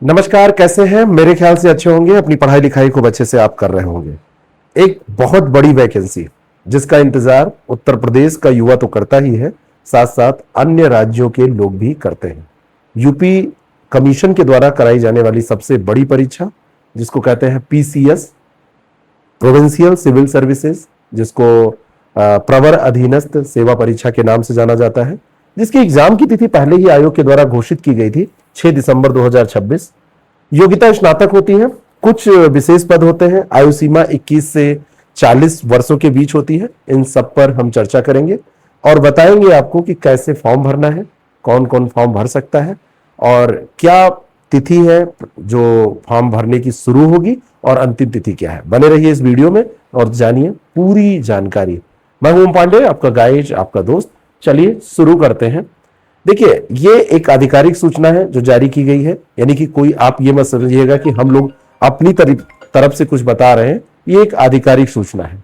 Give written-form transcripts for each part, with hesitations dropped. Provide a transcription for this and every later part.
नमस्कार, कैसे हैं? मेरे ख्याल से अच्छे होंगे। अपनी पढ़ाई लिखाई खूब अच्छे से आप कर रहे होंगे। एक बहुत बड़ी वैकेंसी जिसका इंतजार उत्तर प्रदेश का युवा तो करता ही है, साथ साथ अन्य राज्यों के लोग भी करते हैं। यूपी कमीशन के द्वारा कराई जाने वाली सबसे बड़ी परीक्षा, जिसको कहते हैं पीसीएस, प्रोविंशियल सिविल सर्विसेज, जिसको प्रवर अधीनस्थ सेवा परीक्षा के नाम से जाना जाता है, जिसकी एग्जाम की तिथि पहले ही आयोग के द्वारा घोषित की गई थी, 6 दिसंबर 2026। योग्यता स्नातक होती है। कुछ विशेष पद होते हैं। आयु सीमा 21 से 40 वर्षों के बीच होती है। इन सब पर हम चर्चा करेंगे और बताएंगे आपको कि कैसे फॉर्म भरना है, कौन कौन फॉर्म भर सकता है और क्या तिथि है जो फॉर्म भरने की शुरू होगी और अंतिम तिथि क्या है। बने रहिए इस वीडियो में और जानिए पूरी जानकारी। मैं हूं ओम पांडे, आपका गाइड, आपका दोस्त। चलिए शुरू करते हैं। देखिए, ये एक आधिकारिक सूचना है जो जारी की गई है, यानी कि कोई आप ये मत समझिएगा कि हम लोग अपनी तरफ से कुछ बता रहे हैं। ये एक आधिकारिक सूचना है।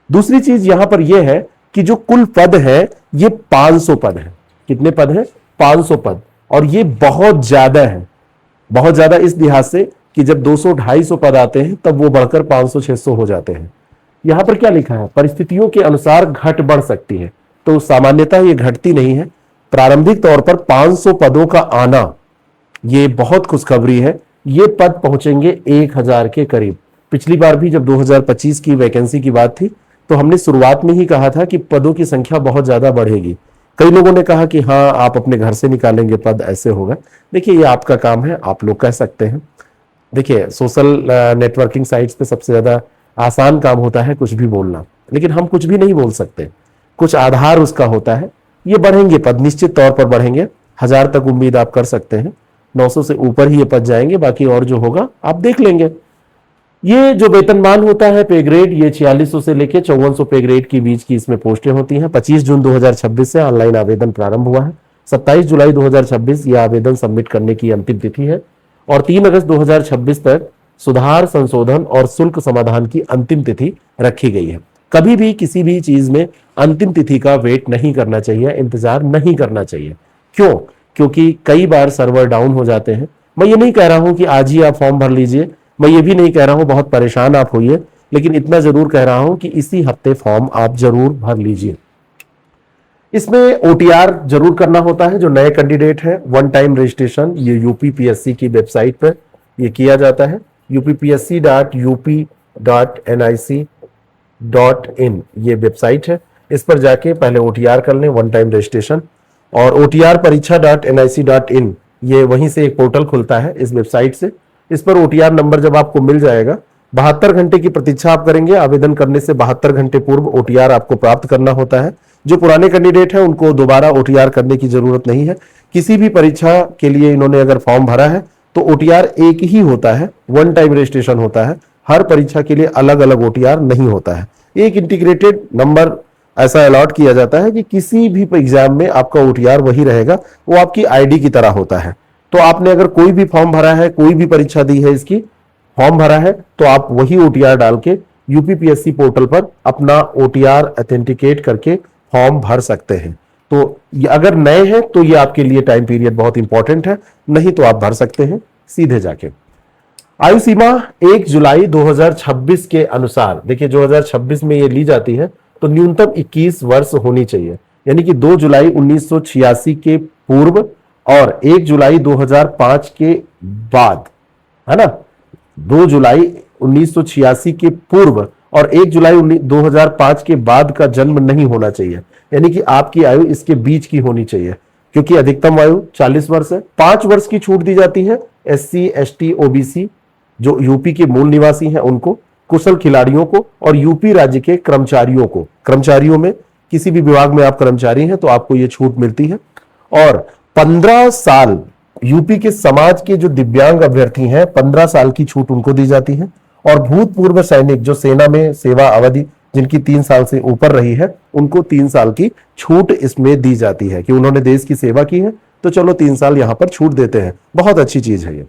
दूसरी चीज यहां पर यह है कि जो कुल पद है ये 500 पद है। कितने पद हैं? 500 पद। और ये बहुत ज्यादा है। बहुत ज्यादा इस लिहाज से कि जब 200-250 पद आते हैं तब वो बढ़कर 500-600 हो जाते हैं। यहां पर क्या लिखा है? परिस्थितियों के अनुसार घट बढ़ सकती है, तो सामान्यतः ये घटती नहीं है। प्रारंभिक तौर पर 500 पदों का आना ये बहुत खुशखबरी है। ये पद पहुंचेंगे 1000 के करीब। पिछली बार भी जब 2025 की वैकेंसी की बात थी तो हमने शुरुआत में ही कहा था कि पदों की संख्या बहुत ज्यादा बढ़ेगी। कई लोगों ने कहा कि हाँ, आप अपने घर से निकालेंगे पद, ऐसे होगा। देखिए, ये आपका काम है, आप लोग कह सकते हैं। देखिए, सोशल नेटवर्किंग साइट्स पे सबसे ज्यादा आसान काम होता है कुछ भी बोलना, लेकिन हम कुछ भी नहीं बोल सकते। कुछ आधार उसका होता है। ये बढ़ेंगे पद, निश्चित तौर पर बढ़ेंगे। 1000 तक उम्मीद आप कर सकते हैं। 900 से ऊपर ही ये पद जाएंगे, बाकी और जो होगा आप देख लेंगे। ये जो वेतनमान होता है, पे ग्रेड, ये 4600 से लेके 5400 पे ग्रेड के बीच की इसमें पोस्टें होती हैं। 25 जून 2026 से ऑनलाइन आवेदन प्रारंभ हुआ है। 27 जुलाई 2026 ये आवेदन सबमिट करने की अंतिम तिथि है और 3 अगस्त 2026 तक सुधार, संशोधन और शुल्क समाधान की अंतिम तिथि रखी गई है। कभी भी किसी भी चीज में अंतिम तिथि का वेट नहीं करना चाहिए, इंतजार नहीं करना चाहिए। क्यों? क्योंकि कई बार सर्वर डाउन हो जाते हैं। मैं ये नहीं कह रहा हूं कि आज ही आप फॉर्म भर लीजिए, मैं ये भी नहीं कह रहा हूं बहुत परेशान आप होइए, लेकिन इतना जरूर कह रहा हूं कि इसी हफ्ते फॉर्म आप जरूर भर लीजिए। इसमें ओटीआर जरूर करना होता है। जो नए कैंडिडेट है, वन टाइम रजिस्ट्रेशन ये यूपीपीएससी की वेबसाइट पर ये किया जाता है। uppsc.up.nic.in ये वेबसाइट है। इस पर जाके पहले ओटीआर कर लें, वन टाइम रजिस्ट्रेशन। और ओटीआर परीक्षा.nic.in ये वहीं से एक पोर्टल खुलता है इस वेबसाइट से। इस पर ओटीआर नंबर जब आपको मिल जाएगा, 72 घंटे की प्रतीक्षा आप करेंगे। आवेदन करने से 72 घंटे पूर्व ओटीआर आपको प्राप्त करना होता है। जो पुराने कैंडिडेट हैं उनको दोबारा ओटीआर करने की जरूरत नहीं है। किसी भी परीक्षा के लिए इन्होंने अगर फॉर्म भरा है तो ओटीआर एक ही होता है, वन टाइम रजिस्ट्रेशन होता है। हर परीक्षा के लिए अलग अलग ओटीआर नहीं होता है। एक इंटीग्रेटेड नंबर ऐसा अलॉट किया जाता है कि किसी भी एग्जाम में आपका ओटीआर वही रहेगा, वो आपकी आईडी की तरह होता है। तो आपने अगर कोई भी फॉर्म भरा है, कोई भी परीक्षा दी है, इसकी फॉर्म भरा है, तो आप वही ओटीआर डाल के यूपीपीएससी पोर्टल पर अपना ओटीआर ऑथेंटिकेट करके फॉर्म भर सकते हैं। तो ये अगर नए हैं तो ये आपके लिए टाइम पीरियड बहुत इंपॉर्टेंट है, नहीं तो आप भर सकते हैं सीधे जाके। आयु सीमा 1 जुलाई 2026 के अनुसार, देखिए 2026 में ये ली जाती है तो न्यूनतम 21 वर्ष होनी चाहिए, यानी कि 2 जुलाई 1986 के पूर्व और 1 जुलाई 2005 के बाद, है ना। 2 जुलाई 1986 के पूर्व और 1 जुलाई 2005 के बाद का जन्म नहीं होना चाहिए, यानी कि आपकी आयु इसके बीच की होनी चाहिए, क्योंकि अधिकतम आयु 40 वर्ष है। 5 वर्ष की छूट दी जाती है एससी, एसटी, ओबीसी, जो यूपी के मूल निवासी हैं उनको, कुशल खिलाड़ियों को और यूपी राज्य के कर्मचारियों को। कर्मचारियों में किसी भी विभाग में आप कर्मचारी हैं तो आपको यह छूट मिलती है। और 15 साल यूपी के समाज के जो दिव्यांग अभ्यर्थी हैं, 15 साल की छूट उनको दी जाती है। और भूतपूर्व सैनिक जो सेना में सेवा अवधि जिनकी 3 साल से ऊपर रही है, उनको 3 साल की छूट इसमें दी जाती है कि उन्होंने देश की सेवा की है, तो चलो 3 साल यहां पर छूट देते हैं। बहुत अच्छी चीज है ये।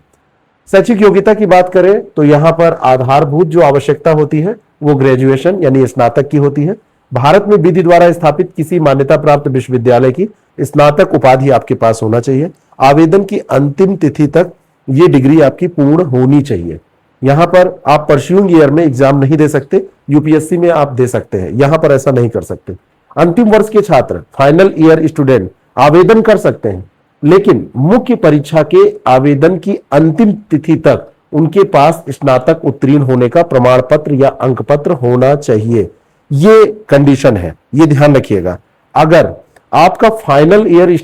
शैक्षिक योग्यता की बात करें तो यहां पर आधारभूत जो आवश्यकता होती है वो ग्रेजुएशन यानी स्नातक की होती है। भारत में विधि द्वारा स्थापित किसी मान्यता प्राप्त विश्वविद्यालय की स्नातक उपाधि आपके पास होना चाहिए। आवेदन की अंतिम तिथि तक ये डिग्री आपकी पूर्ण होनी चाहिए। यहां पर आप परस्यूइंग ईयर में एग्जाम नहीं दे सकते, यूपीएससी में आप दे सकते हैं, यहां पर ऐसा नहीं कर सकते। अंतिम वर्ष के छात्र, फाइनल ईयर स्टूडेंट आवेदन कर सकते हैं, लेकिन मुख्य परीक्षा के आवेदन की अंतिम तिथि तक उनके पास स्नातक उत्तीर्ण होने का प्रमाण पत्र या अंक पत्र होना चाहिए। ये कंडीशन है, ये ध्यान रखिएगा। अगर आपका फाइनल ईयर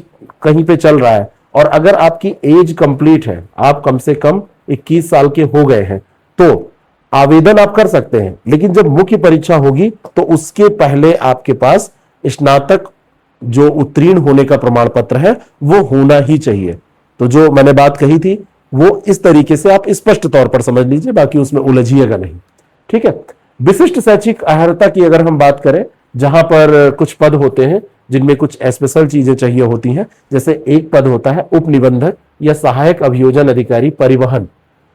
कहीं पे चल रहा है और अगर आपकी एज कंप्लीट है, आप कम से कम 21 साल के हो गए हैं, तो आवेदन आप कर सकते हैं, लेकिन जब मुख्य परीक्षा होगी तो उसके पहले आपके पास स्नातक जो उत्तीर्ण होने का प्रमाण पत्र है वो होना ही चाहिए। तो जो मैंने बात कही थी वो इस तरीके से आप स्पष्ट तौर पर समझ लीजिए, बाकी उसमें उलझिएगा नहीं, ठीक है। विशिष्ट शैक्षिक अर्हता की अगर हम बात करें, जहां पर कुछ पद होते हैं जिनमें कुछ स्पेशल चीजें चाहिए होती हैं, जैसे एक पद होता है उप निबंधक या सहायक अभियोजन अधिकारी परिवहन।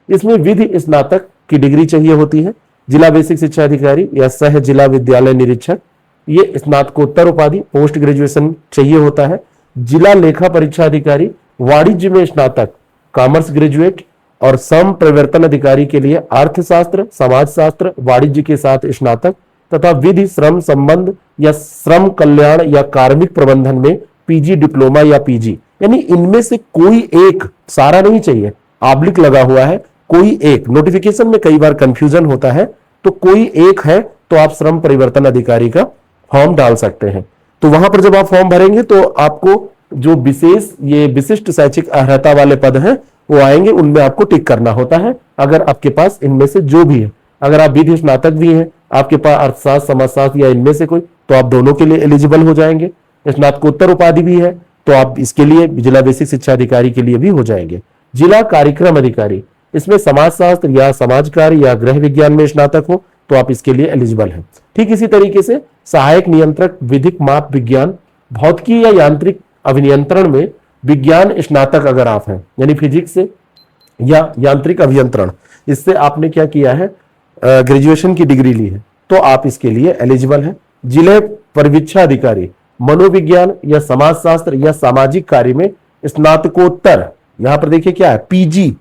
इसमें विधि स्नातक की डिग्री चाहिए होती है। जिला बेसिक शिक्षा अधिकारी या सह जिला विद्यालय निरीक्षक, ये स्नातकोत्तर उपाधि पोस्ट ग्रेजुएशन चाहिए होता है। जिला लेखा परीक्षा अधिकारी, वाणिज्य में स्नातक, कॉमर्स ग्रेजुएट, और सम प्रवर्तन अधिकारी के लिए अर्थशास्त्र, समाजशास्त्र, वाणिज्य के साथ स्नातक, तथा विधि श्रम संबंध या श्रम कल्याण या कार्मिक प्रबंधन में पीजी डिप्लोमा या पीजी। यानी इनमें से कोई एक, सारा नहीं चाहिए, ऑब्लिक लगा हुआ है, कोई एक। नोटिफिकेशन में कई बार कंफ्यूजन होता है, तो कोई एक है तो आप श्रम परिवर्तन अधिकारी का फॉर्म डाल सकते हैं। तो वहां पर जब आप फॉर्म भरेंगे तो आपको जो विशेष ये विशिष्ट शैक्षिक अर्हता वाले पद हैं वो आएंगे, उनमें आपको टिक करना होता है। अगर आपके पास इनमें से जो भी है, अगर आप विधि स्नातक भी हैं, आपके पास अर्थशास्त्र, समाजशास्त्र या इनमें से कोई, तो आप दोनों के लिए एलिजिबल हो जाएंगे। स्नातकोत्तर उपाधि भी है तो आप इसके लिए जिला बेसिक शिक्षा अधिकारी के लिए भी हो जाएंगे। जिला कार्यक्रम अधिकारी, इसमें समाजशास्त्र या समाज कार्य या गृह विज्ञान में स्नातक हो तो आप इसके लिए एलिजिबल हैं। ठीक इसी तरीके से सहायक नियंत्रक विधिक माप विज्ञान, भौतिकी या यांत्रिक अभिनियंत्रण में विज्ञान स्नातक अगर आप हैं, यानी फिजिक्स से या यांत्रिक अभियंत्रण, इससे आपने क्या किया है, ग्रेजुएशन की डिग्री ली है, तो आप इसके लिए एलिजिबल हैं। जिले परिवीक्षा अधिकारी, मनोविज्ञान या समाजशास्त्र या सामाजिक कार्य में स्नातकोत्तर, यहां पर देखिए क्या है, पीजी,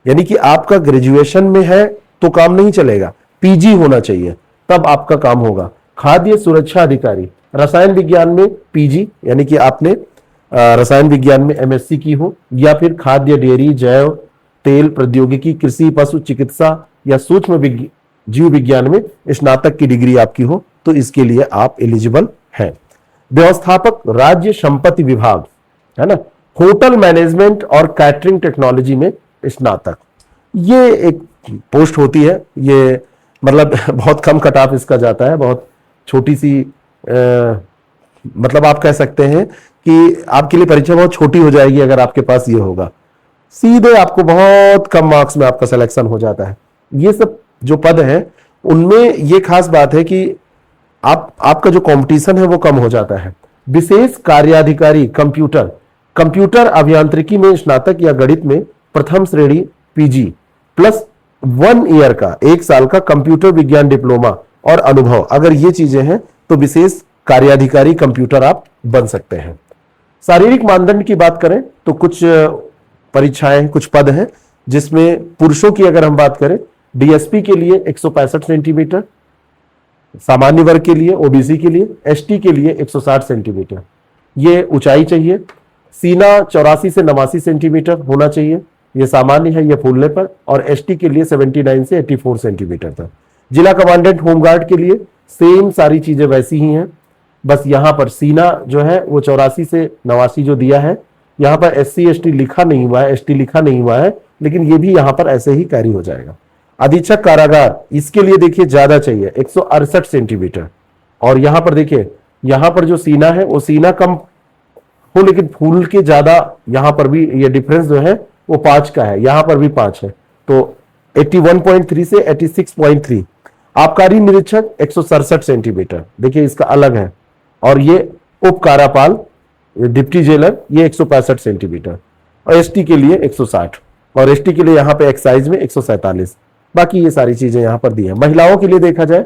यानी कि आपका ग्रेजुएशन में है तो काम नहीं चलेगा, पीजी होना चाहिए तब आपका काम होगा। खाद्य सुरक्षा अधिकारी, रसायन विज्ञान में पीजी, यानी कि आपने रसायन विज्ञान में एमएससी की हो, या फिर खाद्य डेयरी जैव तेल प्रौद्योगिकी कृषि पशु चिकित्सा या सूक्ष्म जीव विज्ञान में स्नातक की डिग्री आपकी हो, तो इसके लिए आप एलिजिबल हैं। व्यवस्थापक राज्य संपत्ति विभाग, है ना, होटल मैनेजमेंट और कैटरिंग टेक्नोलॉजी में स्नातक, ये एक पोस्ट होती है। ये मतलब बहुत कम कट ऑफ इसका जाता है, बहुत छोटी सी मतलब आप कह सकते हैं कि आपके लिए परीक्षा बहुत छोटी हो जाएगी अगर आपके पास ये होगा, सीधे आपको बहुत कम मार्क्स में आपका सिलेक्शन हो जाता है। ये सब जो पद है उनमें ये खास बात है कि आपका जो कंपटीशन है वो कम हो जाता है। विशेष कार्याधिकारी कंप्यूटर अभियांत्रिकी में स्नातक या गणित में प्रथम श्रेणी पीजी प्लस 1 ईयर का, 1 साल का कंप्यूटर विज्ञान डिप्लोमा और अनुभव, अगर ये चीजें हैं तो विशेष कार्याधिकारी कंप्यूटर आप बन सकते हैं। शारीरिक मानदंड की बात करें तो कुछ परीक्षाएं, कुछ पद हैं जिसमें पुरुषों की अगर हम बात करें, डीएसपी के लिए 165 सेंटीमीटर, सामान्य वर्ग के लिए, ओबीसी के लिए, एसटी के लिए 160 सेंटीमीटर ये ऊंचाई चाहिए। सीना 84 से 89 सेंटीमीटर होना चाहिए, ये सामान्य है ये फूलने पर, और एसटी के लिए 79 से 84 सेंटीमीटर तक। जिला कमांडेंट होमगार्ड के लिए सेम सारी चीजें वैसी ही हैं, बस यहां पर सीना जो है वो 84 से 89 जो दिया है, यहां पर एससी एसटी लिखा नहीं हुआ है, एसटी लिखा नहीं हुआ है, लेकिन ये भी यहां पर ऐसे ही कैरी हो जाएगा। अधीक्षक कारागार, इसके लिए देखिए ज्यादा चाहिए 168 सेंटीमीटर, और यहां पर देखिए यहां पर जो सीना है वो सीना कम हो लेकिन फूल के ज्यादा, यहां पर भी ये डिफरेंस जो है वो 5 का है, यहां पर भी 5 है, तो 81.3 से 86.3। आबकारी निरीक्षक 167 सेंटीमीटर, देखिए इसका अलग है, और ये उप कारापाल डिप्टी जेलर ये 165 सेंटीमीटर, और एसटी के लिए 160, और एसटी के लिए यहाँ पे एक्साइज में 147। बाकी ये सारी चीजें यहाँ पर दी है। महिलाओं के लिए देखा जाए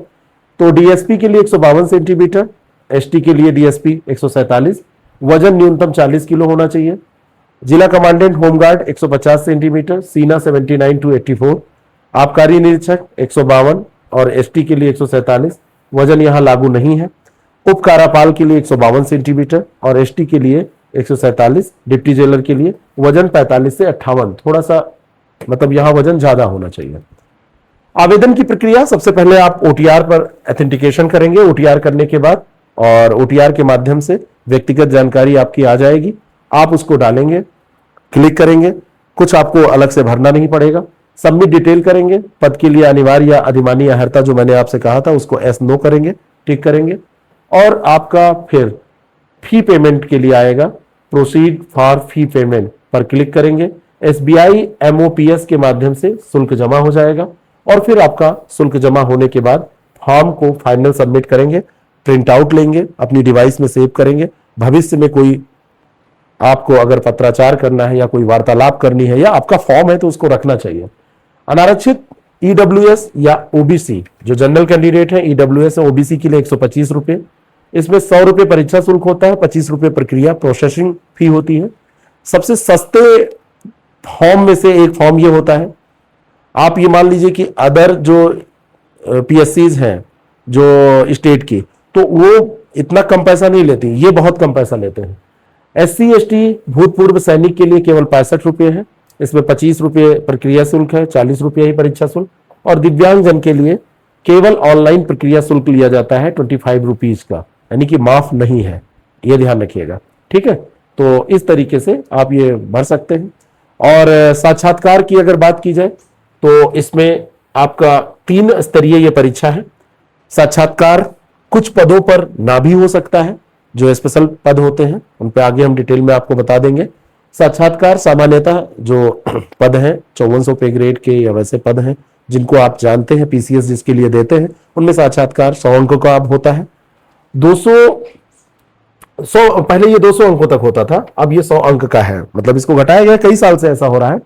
तो डीएसपी के लिए 152 सेंटीमीटर, एसटी के लिए डीएसपी 147, वजन न्यूनतम 40 किलो होना चाहिए, जिला कमांडेंट होमगार्ड 150 सेंटीमीटर, सीना 79 to 84, आबकारी निरीक्षक 152 और एसटी के लिए 147, वजन यहां लागू नहीं है। उप कारापाल के लिए 152 सेंटीमीटर और एसटी के लिए 147, डिप्टी जेलर के लिए वजन 45 से 58, थोड़ा सा मतलब यहां वजन ज्यादा होना चाहिए। आवेदन की प्रक्रिया, सबसे पहले आप ओटीआर पर ऑथेंटिकेशन करेंगे। ओटीआर करने के बाद और ओटीआर के माध्यम से व्यक्तिगत जानकारी आपकी आ जाएगी, आप उसको डालेंगे, क्लिक करेंगे, कुछ आपको अलग से भरना नहीं पड़ेगा। सबमिट डिटेल करेंगे, पद के लिए अनिवार्य या अधिमानी अर्हता जो मैंने आपसे कहा था उसको एस नो करेंगे, टिक करेंगे और आपका फिर फी पेमेंट के लिए आएगा, प्रोसीड फॉर फी पेमेंट पर क्लिक करेंगे। एसबीआई एमओपीएस के माध्यम से शुल्क जमा हो जाएगा और फिर आपका शुल्क जमा होने के बाद फॉर्म को फाइनल सबमिट करेंगे, प्रिंट आउट लेंगे, अपनी डिवाइस में सेव करेंगे। भविष्य में कोई आपको अगर पत्राचार करना है या कोई वार्तालाप करनी है या आपका फॉर्म है तो उसको रखना चाहिए। अनारक्षित ईडब्ल्यूएस या ओबीसी, जो जनरल कैंडिडेट है ईडब्ल्यूएस और ओबीसी के लिए 125 रुपए, इसमें 100 रुपए परीक्षा शुल्क होता है, 25 रुपए प्रक्रिया प्रोसेसिंग फी होती है। सबसे सस्ते फॉर्म में से एक फॉर्म ये होता है। आप ये मान लीजिए कि अदर जो पीएससीज हैं जो स्टेट की, तो वो इतना कम पैसा नहीं लेती, ये बहुत कम पैसा लेते हैं। एससी एसटी भूतपूर्व सैनिक के लिए केवल 65 रुपए है, इसमें 25 रुपए प्रक्रिया शुल्क है, 40 रुपये ही परीक्षा शुल्क। और दिव्यांग जन के लिए केवल ऑनलाइन प्रक्रिया शुल्क लिया जाता है 25 रुपीज का, यानी कि माफ नहीं है, ये ध्यान रखिएगा, ठीक है। तो इस तरीके से आप ये भर सकते हैं। और साक्षात्कार की अगर बात की जाए तो इसमें आपका 3 स्तरीय ये परीक्षा है। साक्षात्कार कुछ पदों पर ना भी हो सकता है, जो स्पेशल पद होते हैं उन पे आगे हम डिटेल में आपको बता देंगे। साक्षात्कार सामान्यतः जो पद हैं 5400 पे ग्रेड के या वैसे पद हैं जिनको आप जानते हैं, पीसीएस जिसके लिए देते हैं, उनमें साक्षात्कार 100 अंकों का अब होता है। 200 पहले ये 200 अंकों तक होता था, अब ये 100 अंक का है, मतलब इसको घटाया गया, कई साल से ऐसा हो रहा है।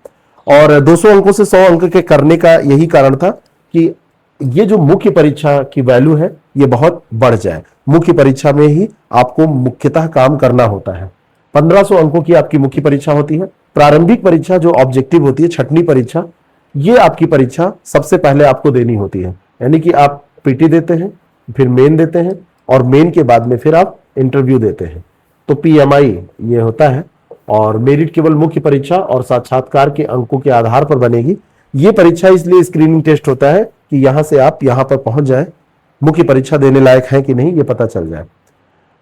और 200 अंकों से 100 अंक के करने का यही कारण था कि ये जो मुख्य परीक्षा की वैल्यू है ये बहुत बढ़ जाए। मुख्य परीक्षा में ही आपको मुख्यतः काम करना होता है। 1500 अंकों की आपकी मुख्य परीक्षा होती है। प्रारंभिक परीक्षा जो ऑब्जेक्टिव होती है, छठवीं परीक्षा, ये आपकी परीक्षा सबसे पहले आपको देनी होती है, यानी कि आप पीटी देते हैं, फिर मेन देते हैं और मेन के बाद में फिर आप इंटरव्यू देते हैं। तो पीएमआई ये होता है और मेरिट केवल मुख्य परीक्षा और साक्षात्कार के अंकों के आधार पर बनेगी। ये परीक्षा इसलिए स्क्रीनिंग टेस्ट होता है कि यहां से आप यहां पर पहुंच जाए, मुख्य परीक्षा देने लायक है कि नहीं ये पता चल जाए।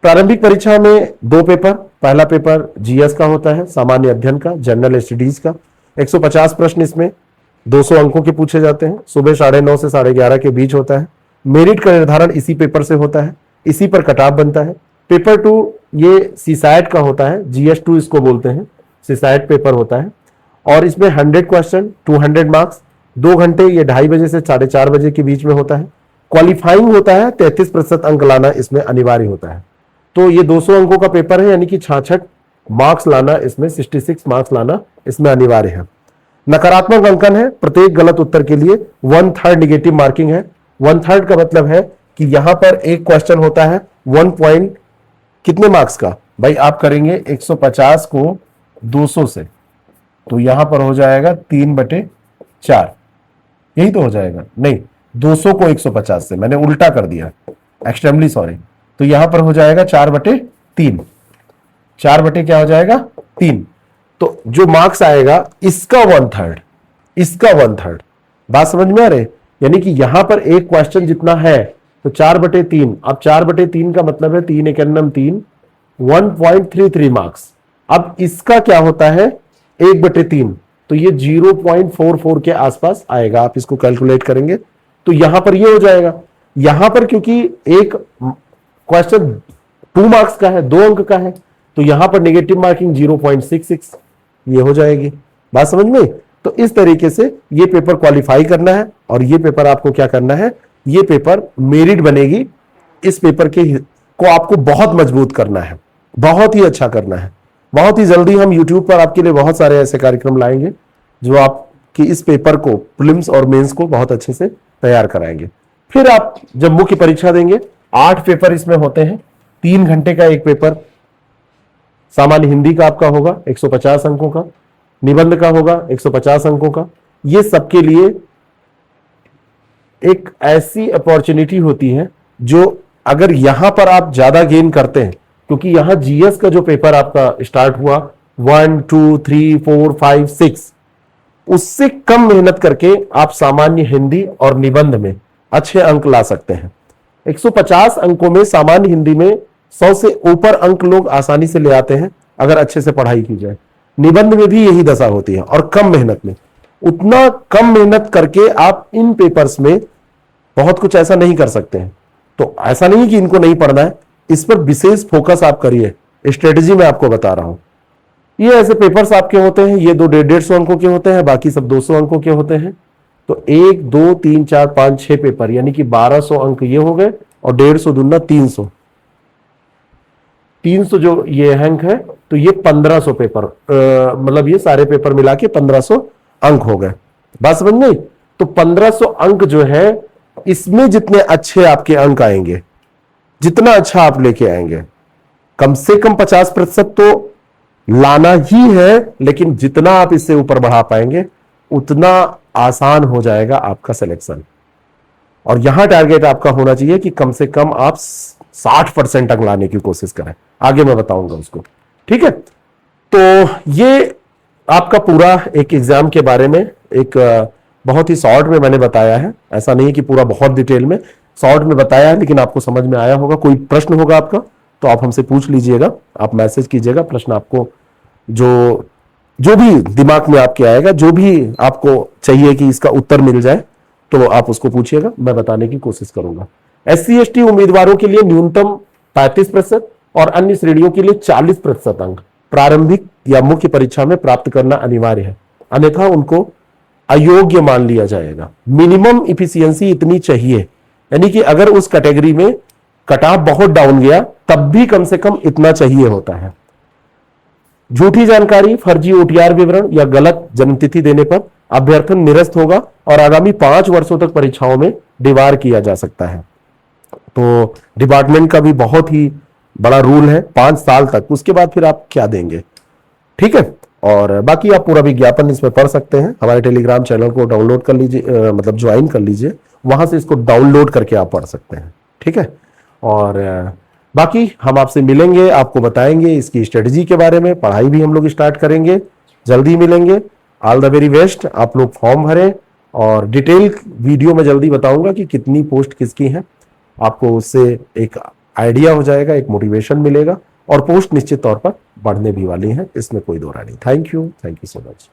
प्रारंभिक परीक्षा में 2 पेपर, पहला पेपर जीएस का होता है, सामान्य अध्ययन का, जनरल स्टडीज का। 150 प्रश्न इसमें 200 अंकों के पूछे जाते हैं। सुबह 9:30 से 11:30 के बीच होता है। मेरिट का निर्धारण इसी पेपर से होता है, इसी पर कट-ऑफ बनता है। पेपर 2 ये सीसैट का होता है, GS2 इसको बोलते हैं, सीसैट पेपर होता है और इसमें 100 क्वेश्चन 200 मार्क्स, 2 घंटे, ये 2:30 बजे से 4:30 बजे के बीच में होता है। क्वालिफाइंग होता है, 33% अंक लाना इसमें अनिवार्य होता है। तो ये 200 अंकों का पेपर है, यानी कि 66 मार्क्स लाना इसमें, 66 मार्क्स लाना इसमें अनिवार्य है। नकारात्मक अंकन है, प्रत्येक गलत उत्तर के लिए 1/3 निगेटिव मार्किंग है। 1/3 का मतलब है कि यहां पर एक क्वेश्चन होता है 1 पॉइंट कितने मार्क्स का, भाई आप करेंगे 150 को 200 से, तो यहां पर हो जाएगा 3/4, यही तो हो जाएगा, नहीं 200 को 150 से, मैंने उल्टा कर दिया, एक्सट्रीमली सॉरी। तो यहां पर हो जाएगा 4/3, 4 क्या हो जाएगा 3। तो जो मार्क्स आएगा इसका 1/3, इसका 1/3, बात समझ में आ रही, यानी कि यहां पर एक क्वेश्चन जितना है तो 4/3, अब 4/3 का मतलब है 3 × 3, 1.33 मार्क्स। अब इसका क्या होता है 1/3, तो ये 0.44 के आसपास आएगा। आप इसको कैलकुलेट करेंगे तो यहां पर ये हो जाएगा। यहां पर क्योंकि एक क्वेश्चन 2 मार्क्स का है, 2 अंक का है, तो यहां पर नेगेटिव मार्किंग 0.66 ये हो जाएगी। बात समझ में? तो इस तरीके से ये पेपर क्वालिफाई करना है और ये पेपर आपको क्या करना है, ये पेपर मेरिट बनेगी। इस पेपर को आपको बहुत मजबूत करना है, बहुत ही अच्छा करना है। बहुत ही जल्दी हम YouTube पर आपके लिए बहुत सारे ऐसे कार्यक्रम लाएंगे जो आपकी इस पेपर को, प्रीलिम्स और मेंस को बहुत अच्छे से तैयार कराएंगे। फिर आप जब मुख्य परीक्षा देंगे, 8 पेपर इसमें होते हैं, 3 घंटे का एक पेपर सामान्य हिंदी का आपका होगा 150 अंकों का, निबंध का होगा 150 अंकों का। ये सबके लिए एक ऐसी अपॉर्चुनिटी होती है जो अगर यहां पर आप ज्यादा गेन करते हैं, क्योंकि यहां जीएस का जो पेपर आपका स्टार्ट हुआ 1 2 3 4 5 6, उससे कम मेहनत करके आप सामान्य हिंदी और निबंध में अच्छे अंक ला सकते हैं। 150 अंकों में सामान्य हिंदी में 100 से ऊपर अंक लोग आसानी से ले आते हैं अगर अच्छे से पढ़ाई की जाए। निबंध में भी यही दशा होती है और कम मेहनत में। उतना कम मेहनत करके आप इन पेपर्स में बहुत कुछ ऐसा नहीं कर सकते हैं। तो ऐसा नहीं कि इनको नहीं पढ़ना है, इस पर विशेष फोकस आप करिए। स्ट्रेटेजी मैं आपको बता रहा हूं। ये ऐसे पेपर्स आपके होते हैं, ये 200-150 अंकों के होते हैं, बाकी सब 200 अंकों के होते हैं। तो 1 2 3 4 5 6 पेपर यानी कि 1200 अंक ये हो गए और 150 दूना 300, 300 जो ये अंक है, तो ये 1500 पेपर, मतलब ये सारे पेपर मिला के 1500 अंक हो गए। बात समझ गई? तो 1500 अंक जो है, इसमें जितने अच्छे आपके अंक आएंगे, जितना अच्छा आप लेके आएंगे, कम से कम 50% तो लाना ही है, लेकिन जितना आप इससे ऊपर बढ़ा पाएंगे उतना आसान हो जाएगा आपका सिलेक्शन। और यहां टारगेट आपका होना चाहिए कि कम से कम आप 60% अंक लाने की कोशिश करें। आगे मैं बताऊंगा उसको, ठीक है? तो ये आपका पूरा एक एग्जाम के बारे में एक बहुत ही शॉर्ट में मैंने बताया है। ऐसा नहीं कि पूरा बहुत डिटेल में, शॉर्ट में बताया है, लेकिन आपको समझ में आया होगा। कोई प्रश्न होगा आपका तो आप हमसे पूछ लीजिएगा, आप मैसेज कीजिएगा। प्रश्न आपको जो भी दिमाग में आपके आएगा, जो भी आपको चाहिए कि इसका उत्तर मिल जाए, तो आप उसको पूछिएगा, मैं बताने की कोशिश करूंगा। SC/ST उम्मीदवारों के लिए न्यूनतम 35% और अन्य श्रेणियों के लिए 40% अंक प्रारंभिक या मुख्य परीक्षा में प्राप्त करना अनिवार्य है, अन्यथा उनको अयोग्य मान लिया जाएगा। मिनिमम इफिशियंसी इतनी चाहिए, यानी कि अगर उस कैटेगरी में कट ऑफ बहुत डाउन गया तब भी कम से कम इतना चाहिए होता है। झूठी जानकारी, फर्जी OTR विवरण या गलत जन्मतिथि देने पर अभ्यर्थन निरस्त होगा और आगामी 5 वर्षों तक परीक्षाओं में डिबार किया जा सकता है। तो डिपार्टमेंट का भी बहुत ही बड़ा रूल है, 5 साल तक। उसके बाद फिर आप क्या देंगे, ठीक है? और बाकी आप पूरा विज्ञापन इसमें पढ़ सकते हैं। हमारे टेलीग्राम चैनल को डाउनलोड कर लीजिए, मतलब ज्वाइन कर लीजिए, वहां से इसको डाउनलोड करके आप पढ़ सकते हैं, ठीक है? और बाकी हम आपसे मिलेंगे, आपको बताएंगे इसकी स्ट्रेटजी के बारे में। पढ़ाई भी हम लोग स्टार्ट करेंगे, जल्दी मिलेंगे। All the very best. आप लोग फॉर्म भरें और डिटेल वीडियो में जल्दी बताऊंगा कि कितनी पोस्ट किसकी है। आपको उससे एक आइडिया हो जाएगा, एक मोटिवेशन मिलेगा और पोस्ट निश्चित तौर पर बढ़ने भी वाली है, इसमें कोई दो राय नहीं। Thank you so much.